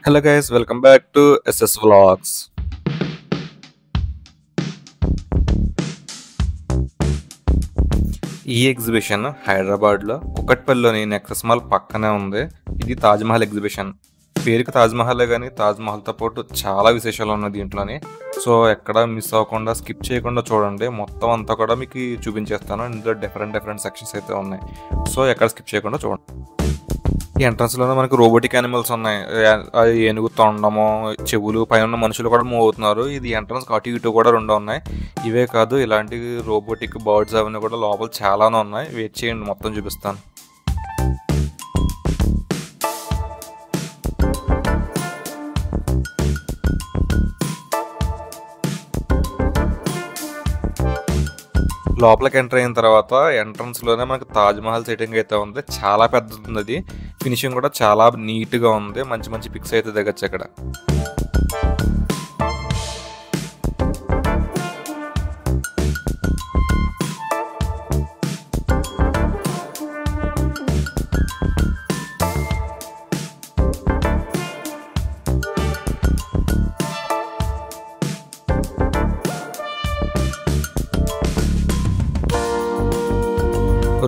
Hello guys, welcome back to SS Vlogs. ఈ exhibition హైదరాబాద్లో కుకట్పల్లిలోని Nexus mall పక్కనే ఉంది. ఇది తాజ్మహల్ ఎగ్జిబిషన్. పేరుకి తాజ్మహలే కానీ తాజ్మహల్తో పాటు చాలా విశేషాలు ఉన్నాయి దీంట్లోని. సో ఎక్కడ మిస్ అవ్వకుండా స్కిప్ చేయకుండా చూడండి. మొత్తం అంతా కూడా మీకు చూపించేస్తాను. ఇందులో డిఫరెంట్ సెక్షన్స్ అయితే ఉన్నాయి. సో ఎక్కడ స్కిప్ చేయకుండా చూడండి. ఈ ఎంట్రన్స్లోనే మనకి రోబోటిక్ యానిమల్స్ ఉన్నాయి. అది ఏనుగు తొండము, చెవులు, పైన మనుషులు కూడా మూవ్ అవుతున్నారు. ఇది ఎంట్రన్స్ అటు ఇటు కూడా రెండు ఉన్నాయి. ఇవే కాదు, ఇలాంటి రోబోటిక్ బర్డ్స్ అవన్నీ కూడా లోపల చాలానే ఉన్నాయి. వెయిట్ చేయండి, మొత్తం చూపిస్తాను. లోపలికి ఎంటర్ అయిన తర్వాత ఎంట్రన్స్లోనే మనకి తాజ్మహల్ సెట్టింగ్ అయితే ఉంది. చాలా పెద్దది ఉంది. అది ఫినిషింగ్ కూడా చాలా నీట్గా ఉంది. మంచి పిక్స్ అయితే దిగచ్చు ఇక్కడ.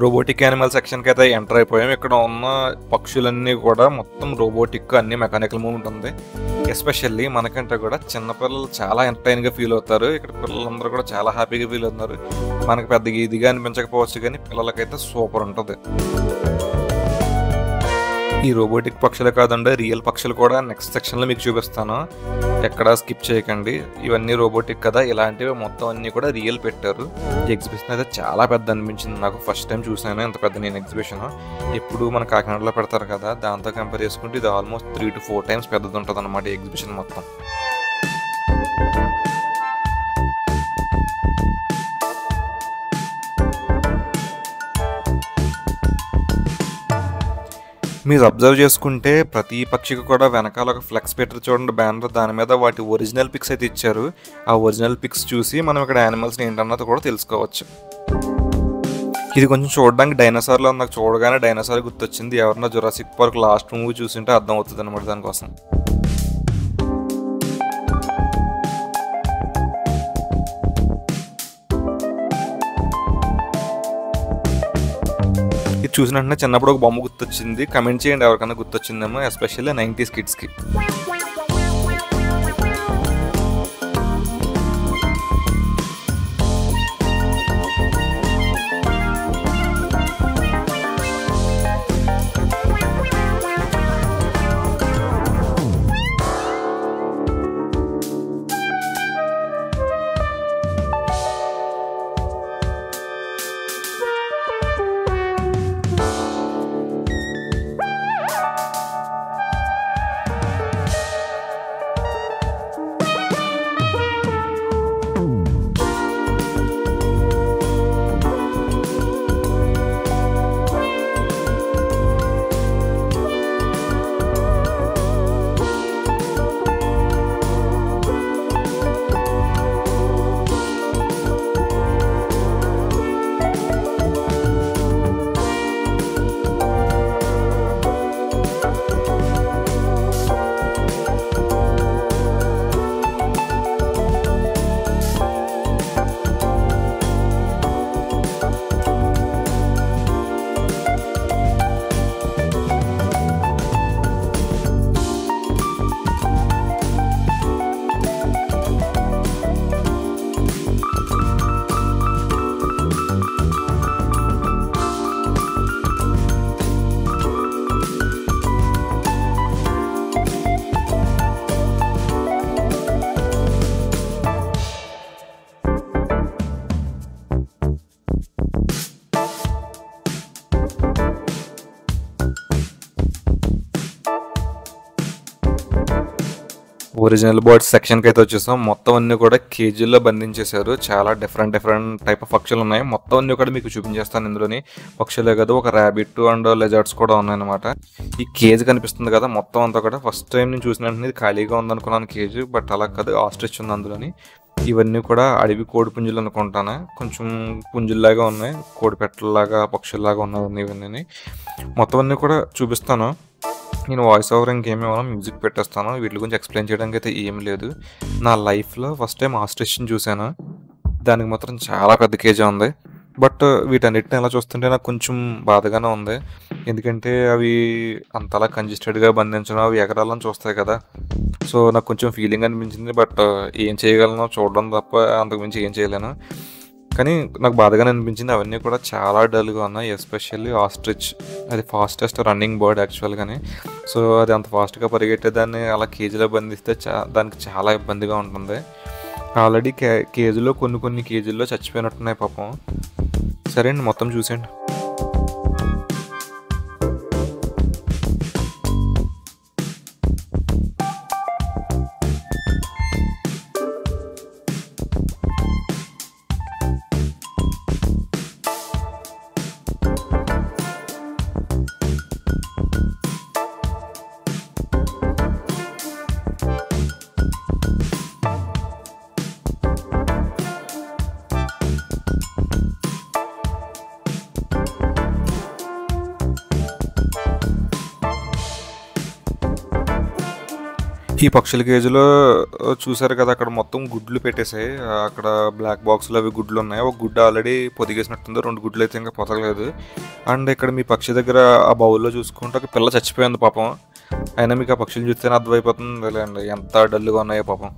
రోబోటిక్ యానిమల్ సెక్షన్కి అయితే ఎంటర్ అయిపోయాం. ఇక్కడ ఉన్న పక్షులన్నీ కూడా మొత్తం రోబోటిక్, అన్ని మెకానికల్ మూవ్మెంట్ ఉంది. ఎస్పెషల్లీ మనకంటే కూడా చిన్నపిల్లలు చాలా ఎంటర్టైన్గా ఫీల్ అవుతారు. ఇక్కడ పిల్లలందరూ కూడా చాలా హ్యాపీగా ఫీల్ అవుతున్నారు. మనకు పెద్దగా ఇదిగా అనిపించకపోవచ్చు, కానీ పిల్లలకైతే సూపర్ ఉంటుంది. ఈ రోబోటిక్ పక్షులే కాదండి, రియల్ పక్షులు కూడా నెక్స్ట్ సెక్షన్లో మీకు చూపిస్తాను. ఎక్కడ స్కిప్ చేయకండి. ఇవన్నీ రోబోటిక్ కదా, ఇలాంటివి మొత్తం అన్నీ కూడా రియల్ పెట్టారు. ఈ ఎగ్జిబిషన్ అయితే చాలా పెద్ద అనిపించింది నాకు. ఫస్ట్ టైం చూసాను ఇంత పెద్ద నేను ఎగ్జిబిషన్. ఎప్పుడు మన కాకినాడలో పెడతారు కదా, దాంతో కంపేర్ చేసుకుంటే ఇది ఆల్మోస్ట్ 3 to 4 times పెద్దది ఉంటుంది అన్నమాట ఈ ఎగ్జిబిషన్ మొత్తం. మీరు అబ్జర్వ్ చేసుకుంటే ప్రతి పక్షికి కూడా వెనకాల ఒక ఫ్లెక్స్ పెట్టారు చూడండి, బ్యానర్. దాని మీద వాటి ఒరిజినల్ పిక్స్ అయితే ఇచ్చారు. ఆ ఒరిజినల్ పిక్స్ చూసి మనం ఇక్కడ యానిమల్స్ ఏంటన్నది కూడా తెలుసుకోవచ్చు. ఇది కొంచెం చూడడానికి డైనోసార్లో నాకు చూడగానే డైనోసార్ గుర్తొచ్చింది. ఎవరన్నా జురాసిక్ పార్క్ లాస్ట్ మూవీ చూసింటే అర్థం అవుతుంది అనమాట దానికోసం. ఇది చూసిన వెంటనే చిన్నప్పుడు ఒక బొమ్మ గుర్తొచ్చింది. కమెంట్ చేయండి ఎవరికైనా గుర్తొచ్చిందేమో, ఎస్పెషల్లీ 90s కిడ్స్కి. ఒరిజినల్ బర్డ్స్ సెక్షన్కి అయితే వచ్చేసాం. మొత్తం అన్ని కూడా కేజీల్లో బంధించేశారు. చాలా డిఫరెంట్ టైప్ ఆఫ్ పక్షులు ఉన్నాయి. మొత్తం అన్ని కూడా మీకు చూపించేస్తాను. ఇందులోని పక్షులే కదా, ఒక ర్యాబిట్ అండ్ లెజర్డ్స్ కూడా ఉన్నాయన్నమాట. ఈ కేజ్ కనిపిస్తుంది కదా, మొత్తం అంతా కూడా ఫస్ట్ టైం నేను చూసిన వెంటనే ఖాళీగా ఉందనుకున్నాను కేజ్, బట్ అలా కాదు, ఆస్ట్రిచ్ ఉంది అందులోని. ఇవన్నీ కూడా అడవి కోడి పుంజులు అనుకుంటాను. కొంచెం పుంజుల్లాగా ఉన్నాయి, కోడి పెట్టల్లాగా పక్షుల్లాగా ఉన్నవన్నీ ఇవన్నీ. మొత్తం అన్నీ కూడా చూపిస్తాను. నేను వాయిస్ ఓవర్ ఇంకేమేమో మ్యూజిక్ పెట్టేస్తాను. వీటి గురించి ఎక్స్‌ప్లెయిన్ చేయడానికైతే ఏమి లేదు. నా లైఫ్‌లో ఫస్ట్ టైమ్ ఆస్ట్రిచ్‌ని చూసాను. దానికి మాత్రం చాలా పెద్ద కేజే ఉంది. బట్ వీటన్నిటిని ఎలా చూస్తుంటే నాకు కొంచెం బాధగానే ఉంది. ఎందుకంటే అవి అంతలా కంజెస్టెడ్‌గా బంధించడం, అవి ఎగరాలని చూస్తాయి కదా! సో, నాకు కొంచెం ఫీలింగ్ అనిపించింది. బట్ ఏం చేయగలను చూడడం తప్ప అంతకు మించి ఏం చేయలేను. కానీ నాకు బాధగానే అనిపించింది. అవన్నీ కూడా చాలా డల్‌గా ఉన్నాయి. Especially ostrich. అది ఫాస్టెస్ట్ రన్నింగ్ బర్డ్ యాక్చువల్‌గాని. సో, అది అంత ఫాస్ట్‌గా పరిగెట్టేదాన్ని అలా కేజ్‌లో బంధిస్తే దానికి చాలా ఇబ్బందిగా ఉంటుంది. ఆల్రెడీ కేజ్‌లో కొన్ని కేజీల్లో చచ్చిపోయినట్టున్నాయి పాపం. సరే అండి, మొత్తం చూసేయండి. ఈ పక్షుల కేజ్‌లో చూసారు కదా! అక్కడ మొత్తం గుడ్లు పెట్టేసాయి. అక్కడ బ్లాక్ బాక్స్‌లో అవి గుడ్లున్నాయి. ఒక గుడ్డు ఆల్రెడీ పొదిగేసినట్టుంది. 2 గుడ్లయితే ఇంకా పొదగలేదు. అండ్ ఇక్కడ మీ పక్షి దగ్గర ఆ బౌల్‌లో చూసుకుంటే ఒక పిల్ల చచ్చిపోయింది పాపం. అయినా మీకు ఆ పక్షులు చూస్తేనే అర్థమైపోతుందిలేండి ఎంత డల్‌గా ఉన్నాయో పాపం.